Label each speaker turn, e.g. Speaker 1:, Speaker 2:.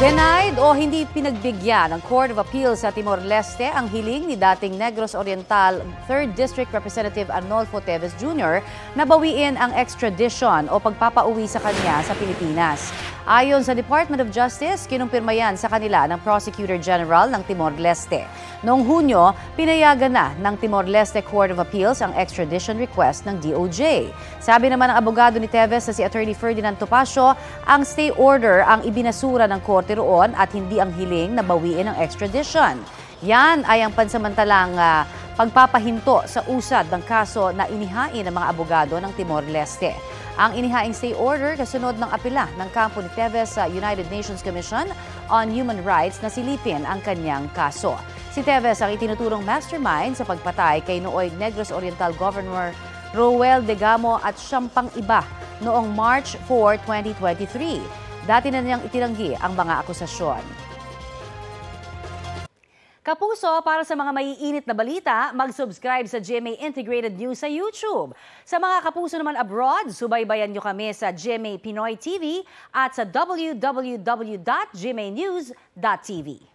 Speaker 1: Denied o hindi pinagbigyan ng Court of Appeals sa Timor-Leste ang hiling ni dating Negros Oriental 3rd District Representative Arnolfo Teves Jr. na bawiin ang extradition o pagpapauwi sa kanya sa Pilipinas. Ayon sa Department of Justice, kinumpirma yan sa kanila ng Prosecutor General ng Timor-Leste. Noong Hunyo, pinayagan na ng Timor-Leste Court of Appeals ang extradition request ng DOJ. Sabi naman ng abogado ni Teves na si Attorney Ferdinand Topacio, ang stay order ang ibinasura ng korte roon at hindi ang hiling na bawiin ang extradition. Yan ay ang pansamantalang pagpapahinto sa usad ng kaso na inihain ng mga abogado ng Timor-Leste. Ang inihaing stay order kasunod ng apela ng kampo ni Teves sa United Nations Commission on Human Rights na silipin ang kanyang kaso. Si Teves ang itinuturong mastermind sa pagpatay kay nooy Negros Oriental Governor Roel Degamo at siyam pang iba noong March 4, 2023. Dati na niyang itinanggi ang mga akusasyon. Kapuso, para sa mga maiinit na balita, mag-subscribe sa GMA Integrated News sa YouTube. Sa mga kapuso naman abroad, subaybayan niyo kami sa GMA Pinoy TV at sa www.gmanews.tv.